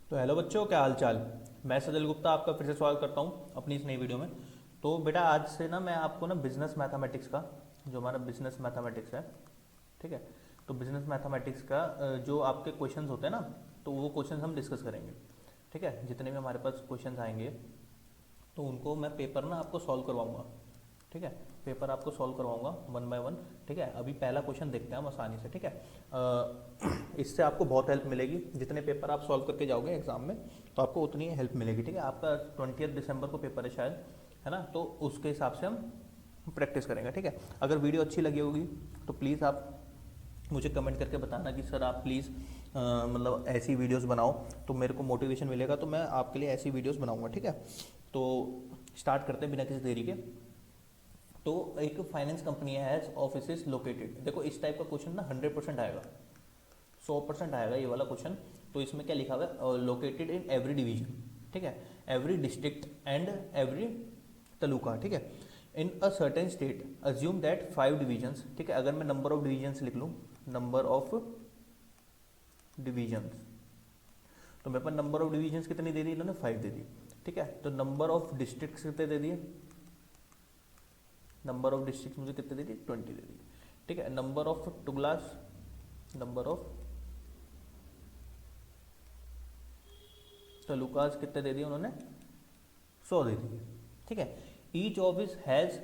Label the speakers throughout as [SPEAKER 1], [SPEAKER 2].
[SPEAKER 1] तो हेलो बच्चों, क्या हाल चाल। मैं सजल गुप्ता आपका फिर से स्वागत करता हूँ अपनी इस नई वीडियो में। तो बेटा आज से ना मैं आपको ना बिजनेस मैथमेटिक्स का, जो हमारा बिजनेस मैथमेटिक्स है, ठीक है, तो बिजनेस मैथमेटिक्स का जो आपके क्वेश्चंस होते हैं ना, तो वो क्वेश्चंस हम डिस्कस करेंगे। ठीक है, जितने भी हमारे पास क्वेश्चंस आएंगे तो उनको मैं पेपर ना आपको सॉल्व करवाऊंगा। ठीक है, पेपर आपको सॉल्व करवाऊंगा वन बाय वन। ठीक है, अभी पहला क्वेश्चन देखते हैं हम आसानी से। ठीक है, इससे आपको बहुत हेल्प मिलेगी। जितने पेपर आप सॉल्व करके जाओगे एग्जाम में तो आपको उतनी हेल्प मिलेगी। ठीक है, आपका 20 दिसंबर को पेपर है शायद, है ना, तो उसके हिसाब से हम प्रैक्टिस करेंगे। ठीक है, अगर वीडियो अच्छी लगी होगी तो प्लीज़ आप मुझे कमेंट करके बताना कि सर आप प्लीज़ मतलब ऐसी वीडियोस बनाओ, तो मेरे को मोटिवेशन मिलेगा, तो मैं आपके लिए ऐसी वीडियोस बनाऊंगा। ठीक है, तो स्टार्ट करते हैं बिना किसी देरी के। तो एक फाइनेंस कंपनी है, ऑफिस इज लोकेटेड। देखो इस टाइप का क्वेश्चन ना 100% आएगा, 100% आएगा ये वाला क्वेश्चन। तो इसमें क्या लिखा हुआ है, लोकेटेड इन एवरी डिवीजन। ठीक है, every district and every taluka. ठीक है, in a certain state assume that 5 divisions. ठीक है, अगर मैं नंबर ऑफ डिवीजन्स लिख लूँ, नंबर ऑफ डिवीजन्स, तो मेरे पास नंबर ऑफ डिवीजन्स कितनी दे दी इन्होंने, 5 दे दी। ठीक है, तो नंबर ऑफ डिस्ट्रिक्ट कितने दे दिए, नंबर ऑफ डिस्ट्रिक्ट मुझे कितने दे दी, 20 दे दी। ठीक है, नंबर ऑफ टुगलास, नंबर ऑफ तालुकाज कितने दे दिए उन्होंने, 100 दे दिए। ठीक है, each office has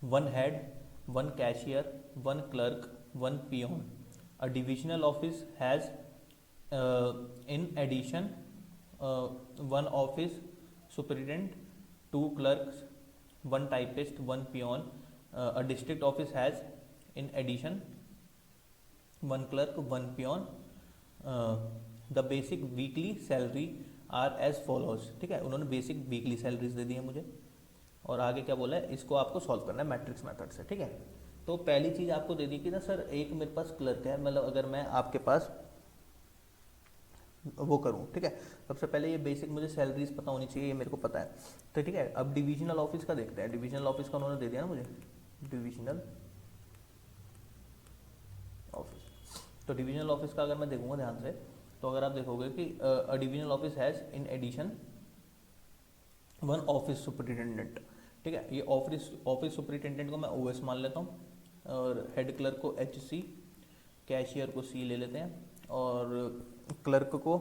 [SPEAKER 1] one head, one cashier, one clerk, one peon. A divisional office has in addition one office superintendent, two clerks, one typist, one peon. A district office has in addition one clerk, one peon. The basic weekly salary are as follows. ठीक है, उन्होंने basic weekly salaries दे दी है मुझे, और आगे क्या बोला है, इसको आपको सॉल्व करना है मैट्रिक्स मेथड से। ठीक है, तो पहली चीज़ आपको दे दी कि ना सर एक मेरे पास क्लर्क है, मतलब अगर मैं आपके पास वो करूँ। ठीक है, सबसे पहले ये बेसिक मुझे सैलरीज पता होनी चाहिए, ये मेरे को पता है। तो ठीक है, अब डिविजनल ऑफिस का देखते हैं। डिविजनल ऑफिस का उन्होंने दे दिया ना मुझे, डिविजनल ऑफिस। तो डिविजनल ऑफिस का अगर मैं देखूंगा ध्यान से, तो अगर आप देखोगे कि divisional office has in addition one office superintendent. ठीक है, ये ऑफिस ऑफिस सुपरिटेंडेंट को मैं ओएस मान लेता हूँ, और हेड क्लर्क को एच सी, कैशियर को सी ले लेते हैं, और क्लर्क को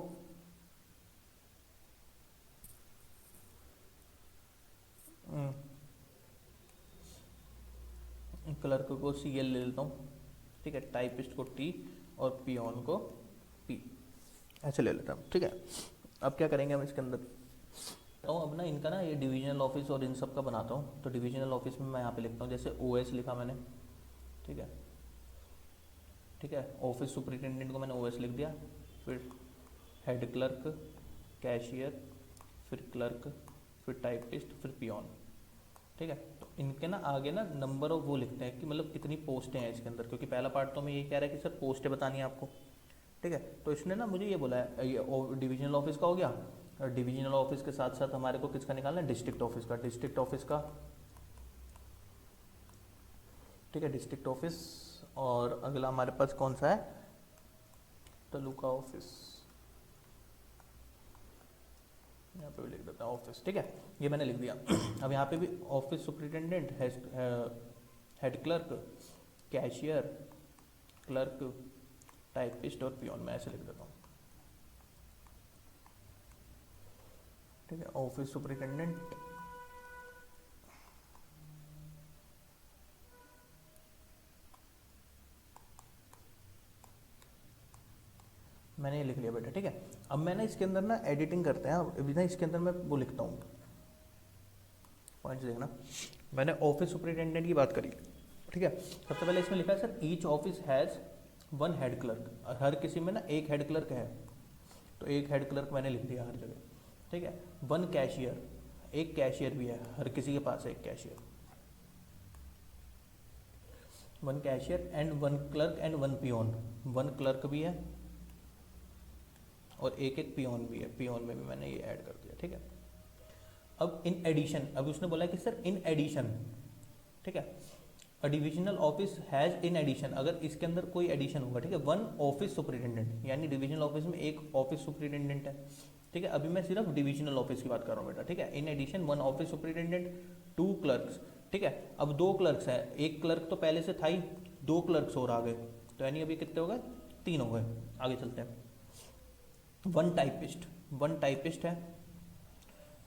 [SPEAKER 1] सी एल ले लेता हूँ। ठीक है, टाइपिस्ट को टी, और पियोन को पी, ऐसे ले लेता हूँ। ठीक है, अब क्या करेंगे हम इसके अंदर, तो अब ना इनका ना ये डिविजनल ऑफिस और इन सब का बनाता हूँ। तो डिविजनल ऑफिस में मैं यहाँ पे लिखता हूँ, जैसे ओएस लिखा मैंने। ठीक है, ठीक है, ऑफिस सुपरिटेंडेंट को मैंने ओएस लिख दिया, फिर हेड क्लर्क, कैशियर, फिर क्लर्क, फिर टाइपिस्ट, फिर पियोन। ठीक है, तो इनके ना आगे ना नंबर ऑफ वो लिखते हैं कि मतलब कितनी पोस्टें हैं इसके अंदर, क्योंकि पहला पार्ट तो मैं ये कह रहा है कि सर पोस्टें बतानी है आपको। ठीक है, तो इसने ना मुझे ये बोला है, ये डिविजनल ऑफिस का हो गया। डिविजनल ऑफिस के साथ साथ हमारे को किसका निकालना है, डिस्ट्रिक्ट ऑफिस का। डिस्ट्रिक्ट ऑफिस का, ठीक है, डिस्ट्रिक्ट ऑफिस। और अगला हमारे पास कौन सा है, तालुका ऑफिस, यहाँ पे भी लिख देता हूँ ऑफिस। ठीक है, ये मैंने लिख दिया। अब यहाँ पे भी office superintendent, head clerk, cashier, clerk, typist और पियोन, मैं ऐसे लिख देता हूँ। ठीक है, ऑफिस सुपरिटेंडेंट, मैंने ये लिख लिया बेटा। ठीक है, अब मैं ना इसके अंदर ना एडिटिंग करते हैं, अभी ना इसके अंदर मैं वो लिखता हूँ, पॉइंट्स देखना। मैंने ऑफिस सुपरिटेंडेंट की बात करी। ठीक है, सबसे पहले इसमें लिखा है sir each office has one head clerk. हर किसी में ना एक हेड क्लर्क है, तो एक हेड क्लर्क मैंने लिख दिया हर जगह। ठीक है, वन कैशियर, एक कैशियर भी है, हर किसी के पास है एक cashier. One cashier and one clerk and one peon, one clerk भी है और एक एक पियोन भी है, पियोन में भी मैंने ये ऐड कर दिया। ठीक है, अब इन एडिशन, अब उसने बोला कि सर इन एडिशन, ठीक है, a divisional office has in addition, अगर इसके अंदर कोई एडिशन होगा, ठीक है, वन ऑफिस सुपरिटेंडेंट, यानी डिविजनल ऑफिस में एक ऑफिस सुपरिटेंडेंट है, ठीक है, अभी मैं सिर्फ डिविजनल ऑफिस की बात कर रहा हूँ बेटा, ठीक है। In addition 1 office superintendent, 2 clerks, ठीक है। अब 2 क्लर्क्स हैं, एक क्लर्क तो पहले से था ही, 2 क्लर्क्स और आ गए, तो यानी अभी कितने हो गए, 3 हो गए। आगे चलते हैं। 1 टाइपिस्ट, 1 टाइपिस्ट है,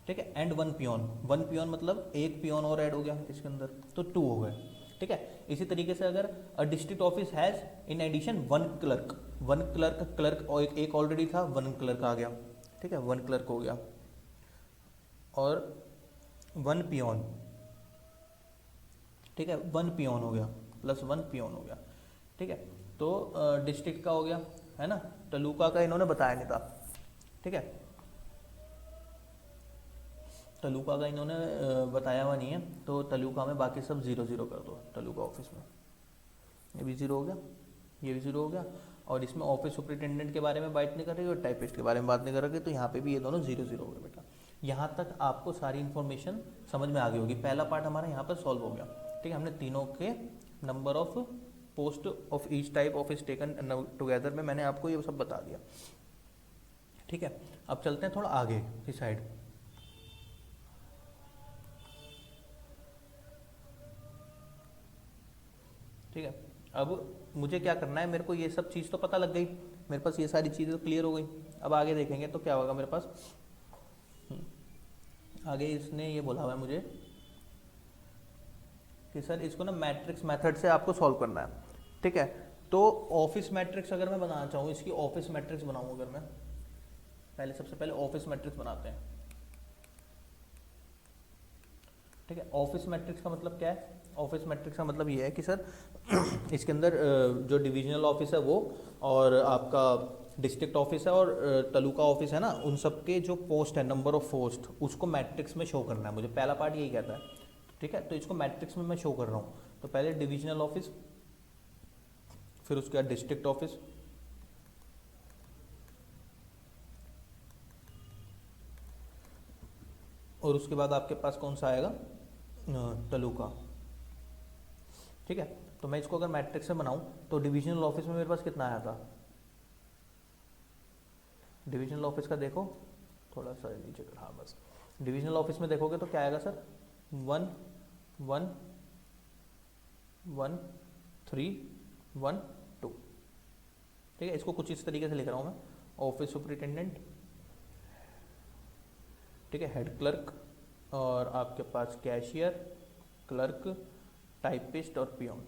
[SPEAKER 1] ठीक है, एंड 1 पियोन, 1 पियोन मतलब एक पियोन और ऐड हो गया इसके अंदर, तो 2 हो गए, ठीक है। इसी तरीके से अगर a district office has in addition 1 clerk, 1 clerk, clerk और एक ऑलरेडी था, 1 क्लर्क आ गया, ठीक है, 1 क्लर्क हो गया, और 1 पियोन, ठीक है, 1 पियोन हो गया, प्लस 1 पियोन हो गया, ठीक है। तो डिस्ट्रिक्ट का हो गया, है ना, तलुका का इन्होंने बताया नहीं था, ठीक है, तलुका का इन्होंने बताया हुआ नहीं है, तो तलुका में बाकी सब 0 0 कर दो, तलुका ऑफिस में ये भी 0 हो गया, ये भी 0 हो गया, और इसमें ऑफिस सुपरिटेंडेंट के बारे में बात नहीं कर रही और टाइपिस्ट के बारे में बात नहीं कर रही, तो यहाँ पे भी ये दोनों 0 0 हो गए बेटा। यहाँ तक आपको सारी इन्फॉर्मेशन समझ में आ गई होगी। पहला पार्ट हमारा यहाँ पर सॉल्व हो गया, ठीक है। हमने तीनों के number of post of each type office taken together में मैंने आपको ये सब बता दिया, ठीक है। अब चलते हैं थोड़ा आगे इस साइड, ठीक है। अब मुझे क्या करना है, मेरे को ये सब चीज़ तो पता लग गई, मेरे पास ये सारी चीज़ें तो क्लियर हो गई। अब आगे देखेंगे तो क्या होगा मेरे पास, आगे इसने ये बोला हुआ है मुझे कि सर इसको ना मैट्रिक्स मेथड से आपको सॉल्व करना है, ठीक है। तो ऑफिस मैट्रिक्स अगर मैं बनाना चाहूँ, इसकी ऑफिस मैट्रिक्स बनाऊँ अगर मैं, पहले सबसे पहले ऑफिस मैट्रिक्स बनाते हैं, ठीक है। ऑफिस मैट्रिक्स का मतलब क्या है, ऑफिस मैट्रिक्स का मतलब ये है कि सर इसके अंदर जो डिविजनल ऑफिस है वो, और आपका डिस्ट्रिक्ट ऑफिस है और तालुका ऑफिस है ना, उन सब के जो पोस्ट है, नंबर ऑफ पोस्ट, उसको मैट्रिक्स में शो करना है मुझे। पहला पार्ट यही कहता है, ठीक है। तो इसको मैट्रिक्स में मैं शो कर रहा हूँ, तो पहले डिविजनल ऑफिस, फिर उसके बाद डिस्ट्रिक्ट ऑफिस, और उसके बाद आपके पास कौन सा आएगा, तालुका, ठीक है। तो मैं इसको अगर मैट्रिक्स में बनाऊं तो डिविजनल ऑफिस में मेरे पास कितना आया था, डिविजनल ऑफिस का देखो थोड़ा सा नीचे कर, हाँ बस, डिविजनल ऑफिस में देखोगे तो क्या आएगा सर, 1 1 1 3 1 2, ठीक है। इसको कुछ इस तरीके से लिख रहा हूँ मैं, ऑफिस सुपरिटेंडेंट, ठीक है, हेड क्लर्क, और आपके पास कैशियर, क्लर्क, टाइपिस्ट और पियोन,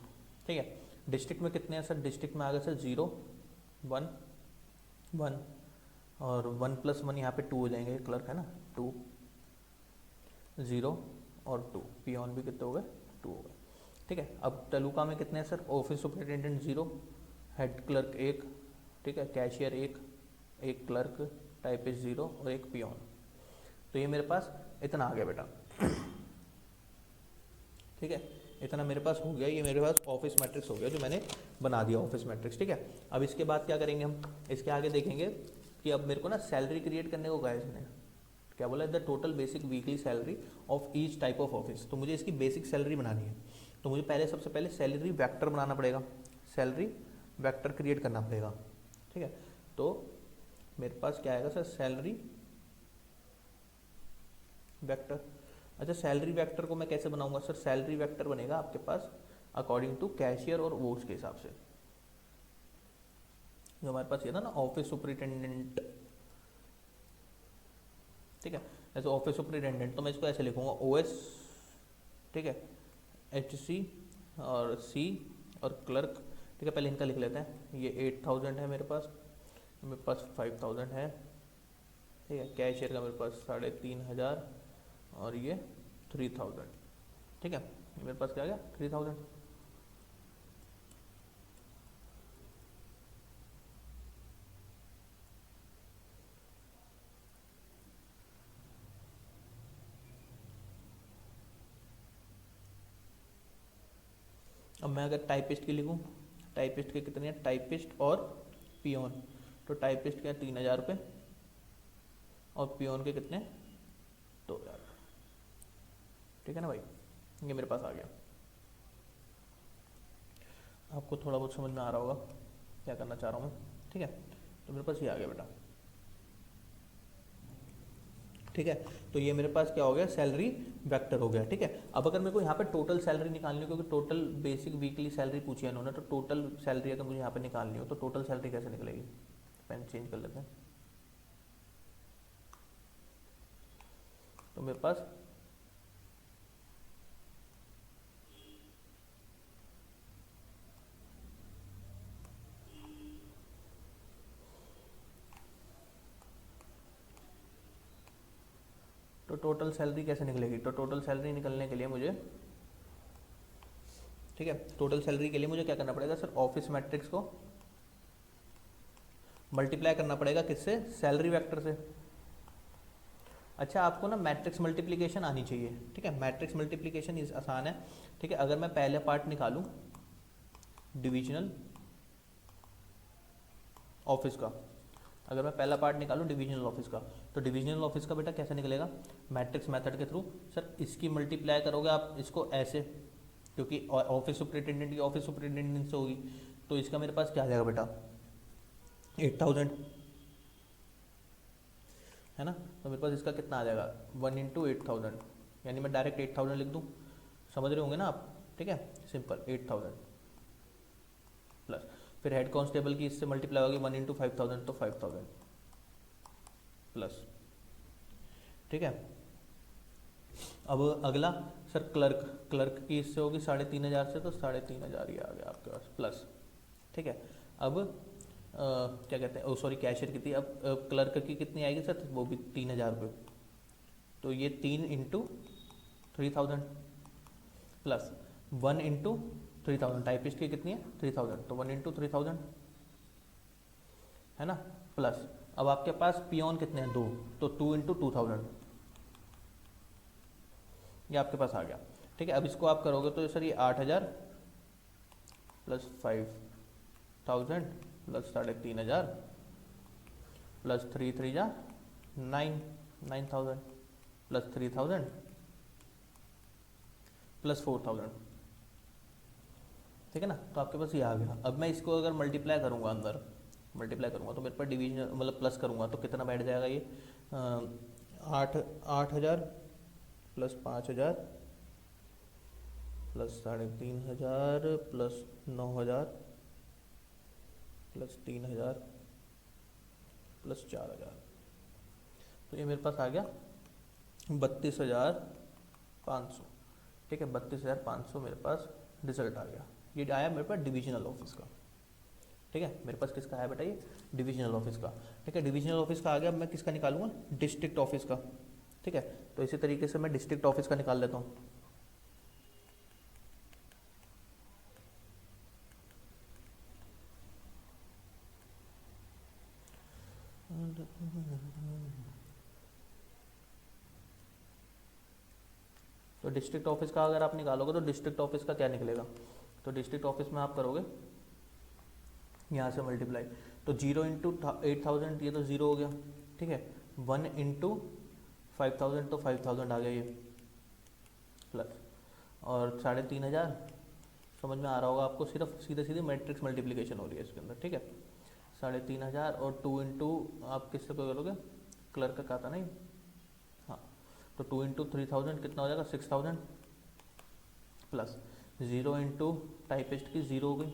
[SPEAKER 1] ठीक है। डिस्ट्रिक्ट में कितने हैं सर, डिस्ट्रिक्ट में आ गए सर 0 1 1, और 1 + 1 यहाँ पे 2 हो जाएंगे, क्लर्क है ना, 2 0 और 2, पियोन भी कितने हो गए, 2 हो गए, ठीक है। अब तालुका में कितने हैं sir, office superintendent 0, head clerk 1, ठीक है, कैशियर 1, एक क्लर्क, टाइपिस्ट 0 और एक पियोन। तो ये मेरे पास इतना आ गया बेटा, ठीक है, इतना मेरे पास हो गया, ये मेरे पास ऑफिस मैट्रिक्स हो गया जो मैंने बना दिया ऑफिस मैट्रिक्स, ठीक है। अब इसके बाद क्या करेंगे हम, इसके आगे देखेंगे कि अब मेरे को ना सैलरी क्रिएट करने को कहा है इसने, क्या बोला, the total basic weekly salary of each type of office. तो मुझे इसकी बेसिक सैलरी बनानी है, तो मुझे पहले सबसे पहले सैलरी वेक्टर बनाना पड़ेगा, सैलरी वेक्टर क्रिएट करना पड़ेगा, ठीक है। तो मेरे पास क्या आएगा सर, सैलरी वेक्टर। अच्छा, सैलरी वेक्टर को मैं कैसे बनाऊंगा सर, सैलरी वेक्टर बनेगा आपके पास अकॉर्डिंग टू कैशियर और वोट्स के हिसाब से, जो हमारे पास ये था ना ऑफिस सुपरिटेंडेंट, ठीक है। ऐसे ऑफिस सुपरिटेंडेंट तो मैं इसको ऐसे लिखूंगा OS, ठीक है, HC और C और क्लर्क, ठीक है। पहले इनका लिख लेते हैं, ये 8000 है मेरे पास 5000 है, ठीक है। कैशियर का मेरे पास 3500 और ये 3000, ठीक है। ये मेरे पास क्या आ गया, 3000। अब मैं अगर टाइपिस्ट की लिखूँ, टाइपिस्ट के कितने हैं, टाइपिस्ट और पियोन, तो टाइपिस्ट के 3000 रुपये और पियोन के कितने 2000, ठीक है ना भाई। ये मेरे पास आ गया, आपको थोड़ा बहुत समझ में आ रहा होगा क्या करना चाह रहा हूँ मैं, ठीक है। तो मेरे पास ये आ गया बेटा, ठीक है। तो ये मेरे पास क्या हो गया, सैलरी वेक्टर हो गया। ठीक है, अब अगर मेरे को यहाँ पे टोटल सैलरी निकालनी हो, क्योंकि टोटल बेसिक वीकली सैलरी पूछी है इन्होंने, तो टोटल सैलरी अगर मुझे यहाँ पे निकालनी हो तो टोटल सैलरी कैसे निकलेगी, पेन चेंज कर लेते हैं। तो मेरे पास तो टोटल सैलरी कैसे निकलेगी, तो टोटल सैलरी निकलने के लिए मुझे, ठीक है, टोटल सैलरी के लिए मुझे क्या करना पड़ेगा सर, ऑफिस मैट्रिक्स को मल्टीप्लाई करना पड़ेगा किससे, सैलरी वेक्टर से। अच्छा, आपको ना मैट्रिक्स मल्टीप्लिकेशन आनी चाहिए। ठीक है, मैट्रिक्स मल्टीप्लिकेशन इस आसान है। ठीक है, अगर मैं पहले पार्ट निकालूं डिविजनल ऑफिस का, अगर मैं पहला पार्ट निकालूं डिविजनल ऑफिस का, तो डिविजनल ऑफिस का बेटा कैसे निकलेगा, मैट्रिक्स मेथड के थ्रू। सर इसकी मल्टीप्लाई करोगे आप इसको ऐसे, क्योंकि ऑफिस सुपरिटेंडेंट की ऑफिस सुपरिटेंडेंट से होगी, तो इसका मेरे पास क्या आ जाएगा बेटा 8000, है ना। तो मेरे पास इसका कितना आ जाएगा 1 इंटू 8000, यानी मैं डायरेक्ट 8000 लिख दूँ, समझ रहे होंगे ना आप। ठीक है, सिंपल 8000 प्लस फिर हेड कांस्टेबल की इससे मल्टीप्लाई होगी 1 इंटू 5000, तो 5000 प्लस। ठीक है, अब अगला सर क्लर्क, क्लर्क की इससे होगी 3500 से, तो 3500 ही आ गया आपके पास प्लस। ठीक है, अब क्या कहते हैं, सॉरी कैशियर की थी, अब क्लर्क की कितनी आएगी सर, वो भी 3000 रुपये, तो ये 3 इंटू 3000 प्लस 1 इंटू 3000, टाइपिस्ट की कितनी है 3000, तो 1 इंटू 3000, है ना, प्लस अब आपके पास पियोन कितने हैं 2, तो 2 इंटू 2000, ये आपके पास आ गया। ठीक है, अब इसको आप करोगे तो सर ये 8000 प्लस 5000 प्लस 3500 प्लस 3 3 जा 9000 प्लस 3000 प्लस 4000। ठीक है ना, तो आपके पास ये आ गया। अब मैं इसको अगर मल्टीप्लाई करूँगा, अंदर मल्टीप्लाई करूँगा तो मेरे पास डिवीजन मतलब प्लस करूँगा तो कितना बैठ जाएगा ये 8000 plus 5000 plus 3500 plus 9000 plus 3000 plus 4000, तो ये मेरे पास आ गया 32,500। ठीक है, 32,500 मेरे पास रिजल्ट आ गया। ये आया मेरे पास डिविजनल ऑफिस का। ठीक है, मेरे पास किसका आया बेटा ये डिविजनल ऑफिस का। ठीक है, डिविजनल ऑफिस का आ गया। अब मैं किसका निकालूंगा डिस्ट्रिक्ट ऑफिस का। ठीक है, तो इसी तरीके से मैं डिस्ट्रिक्ट ऑफिस का निकाल लेता हूँ। तो डिस्ट्रिक्ट ऑफिस का अगर आप निकालोगे तो डिस्ट्रिक्ट ऑफिस का क्या निकलेगा, तो डिस्ट्रिक्ट ऑफिस में आप करोगे यहाँ से मल्टीप्लाई, तो 0 इंटू 8000 ये तो 0 हो गया। ठीक है, 1 इंटू 5000 तो 5000 आ गया ये प्लस, और 3500 समझ में आ रहा होगा आपको, सिर्फ सीधे सीधे मैट्रिक्स मल्टीप्लिकेशन हो रही है इसके अंदर। ठीक है, 3500 और 2 इंटू आप किससे पे करोगे, क्लर्क का था नहीं, हाँ, तो 2 इंटू 3000 कितना हो जाएगा 6000 प्लस 0 इंटू टाइपिस्ट की 0 हो गई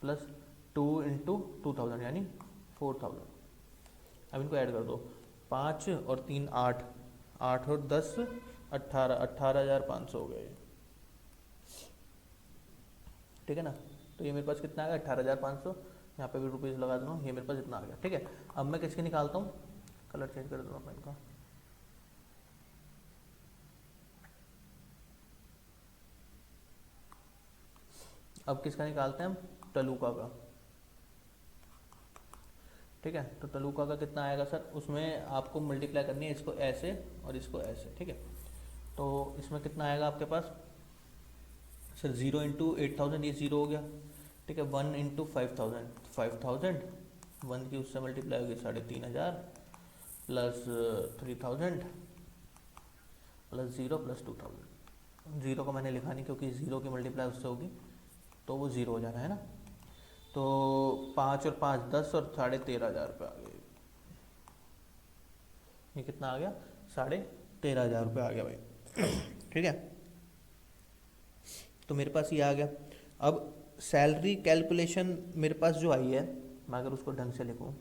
[SPEAKER 1] प्लस 2 इंटू 2000 यानी 4000। अब इनको ऐड कर दो, 5 और 3 8, 8 और 10 18, 18,500 हो गए। ठीक है ना, तो ये मेरे पास कितना आ गया 18,500, यहाँ पे भी रुपीज़ लगा दूँ, ये मेरे पास इतना आ गया। ठीक है, अब मैं किसकी निकालता हूँ, कलर चेंज कर दूँगा पेन का, अब किसका निकालते हैं हम तलुका का। ठीक है, तो तलुका का कितना आएगा सर, उसमें आपको मल्टीप्लाई करनी है इसको ऐसे और इसको ऐसे। ठीक है, तो इसमें कितना आएगा आपके पास सर 0 इंटू 8000 ये 0 हो गया। ठीक है, 1 इंटू 5000 5000 1 की उससे मल्टीप्लाई होगी 3500 प्लस 3000 प्लस 0 प्लस 2000। 0 को मैंने लिखा नहीं क्योंकि 0 की मल्टीप्लाई उससे होगी तो वो 0 हो जाना है ना, तो 5 और 5 10 और 13,500 रुपये आ गए। ये कितना आ गया, 13,500 रुपये आ गया भाई। ठीक है, तो मेरे पास ये आ गया। अब सैलरी कैलकुलेशन मेरे पास जो आई है, मैं अगर उसको ढंग से लिखूँ,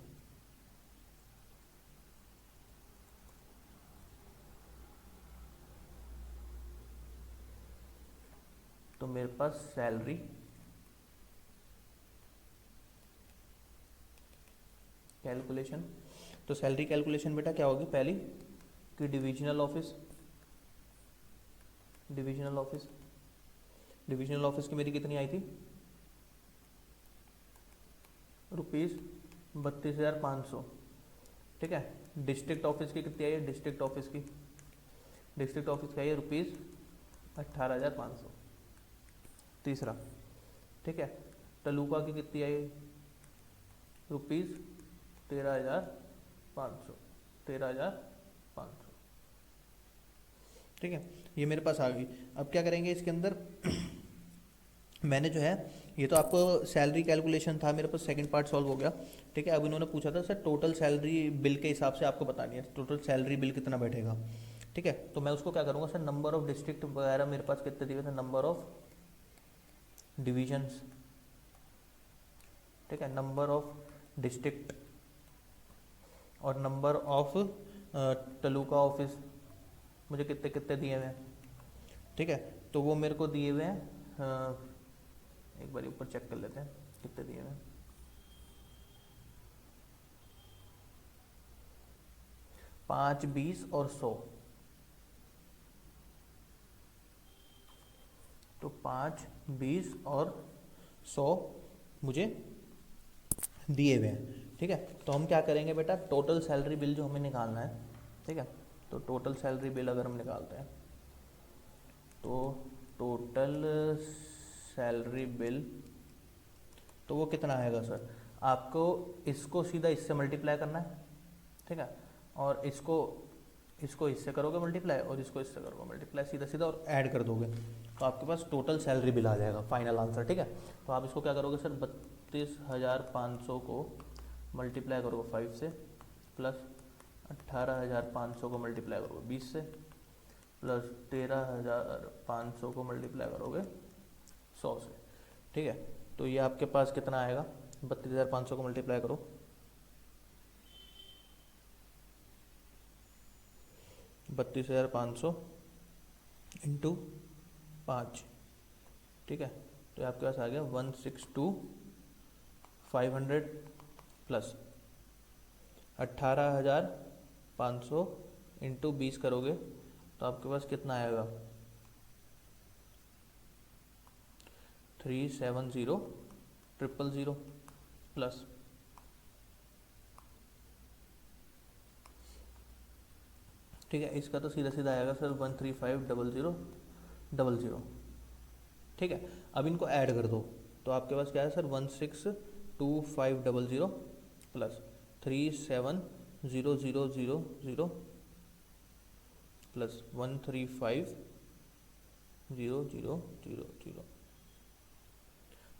[SPEAKER 1] तो मेरे पास सैलरी कैलकुलेशन, तो सैलरी कैलकुलेशन बेटा क्या होगी, पहली कि divisional office, divisional office, divisional office की मेरी कितनी आई थी, ₹32,500। ठीक है, डिस्ट्रिक्ट ऑफिस की कितनी आई है, डिस्ट्रिक्ट ऑफिस की, डिस्ट्रिक्ट ऑफिस की आई है ₹18,500। तीसरा, ठीक है, तलुका की कितनी आई, ₹13,500, 13,500। ठीक है, ये मेरे पास आ गई। अब क्या करेंगे इसके अंदर, मैंने जो है, ये तो आपको सैलरी कैलकुलेशन था, मेरे पास सेकंड पार्ट सॉल्व हो गया। ठीक है, अब इन्होंने पूछा था सर टोटल सैलरी बिल के हिसाब से आपको बतानी है, टोटल सैलरी बिल कितना बैठेगा। ठीक है, तो मैं उसको क्या करूँगा सर, नंबर ऑफ डिस्ट्रिक्ट वगैरह मेरे पास कितने दिए थे, नंबर ऑफ डिविजन्स, ठीक है, नंबर ऑफ डिस्ट्रिक्ट और नंबर ऑफ तालुका ऑफिस मुझे कितने कितने दिए हुए हैं। ठीक है, तो वो मेरे को दिए हुए हैं, एक बार ऊपर चेक कर लेते हैं कितने दिए हुए हैं। 5, 20 और 100, तो 5, 20 और 100 मुझे दिए हुए हैं। ठीक है, तो हम क्या करेंगे बेटा, टोटल सैलरी बिल जो हमें निकालना है, ठीक है, तो टोटल सैलरी बिल अगर हम निकालते हैं, तो टोटल सैलरी बिल, तो वो कितना आएगा सर, आपको इसको सीधा इससे मल्टीप्लाई करना है। ठीक है, और इसको इससे करोगे मल्टीप्लाई और इसको इससे करोगे मल्टीप्लाई, सीधा सीधा, और ऐड कर दोगे तो आपके पास टोटल सैलरी बिल आ जाएगा, फाइनल आंसर। ठीक है, तो आप इसको क्या करोगे सर, 32,500 को मल्टीप्लाई करोगे 5 से, प्लस 18,500 को मल्टीप्लाई करोगे 20 से, प्लस 13,500 को मल्टीप्लाई करोगे 100 से। ठीक है, तो ये आपके पास कितना आएगा, 32,500 को मल्टीप्लाई करो, 32,500 इंटू 5। ठीक है, तो आपके पास आ गया 162,500 प्लस 18,500 इंटू 20 करोगे तो आपके पास कितना आएगा, 370,000 प्लस, ठीक है, इसका तो सीधा सीधा आएगा सर 135,000,000। ठीक है, अब इनको ऐड कर दो तो आपके पास क्या है सर, 162,500 प्लस 370,000 प्लस 135,000।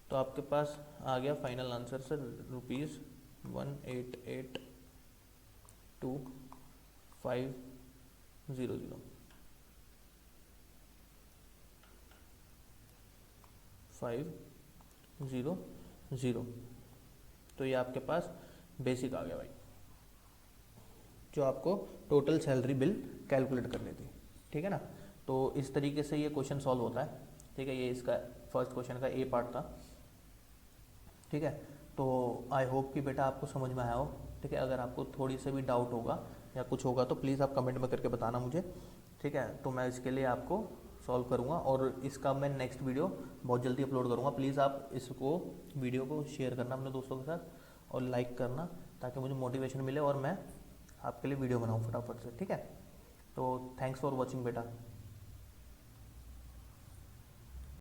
[SPEAKER 1] तो आपके पास आ गया फाइनल आंसर सर ₹188,2,500। तो ये आपके पास बेसिक आ गया भाई, जो आपको टोटल सैलरी बिल कैलकुलेट करनी थी। ठीक है ना, तो इस तरीके से ये क्वेश्चन सॉल्व होता है। ठीक है, ये इसका फर्स्ट क्वेश्चन का ए पार्ट था। ठीक है, तो आई होप कि बेटा आपको समझ में आया हो। ठीक है, अगर आपको थोड़ी से भी डाउट होगा या कुछ होगा तो प्लीज़ आप कमेंट में करके बताना मुझे। ठीक है, तो मैं इसके लिए आपको सॉल्व करूँगा और इसका मैं नेक्स्ट वीडियो बहुत जल्दी अपलोड करूँगा। प्लीज़ आप इसको वीडियो को शेयर करना अपने दोस्तों के साथ और लाइक करना, ताकि मुझे मोटिवेशन मिले और मैं आपके लिए वीडियो बनाऊँ फटाफट से। ठीक है, तो थैंक्स फॉर वॉचिंग बेटा।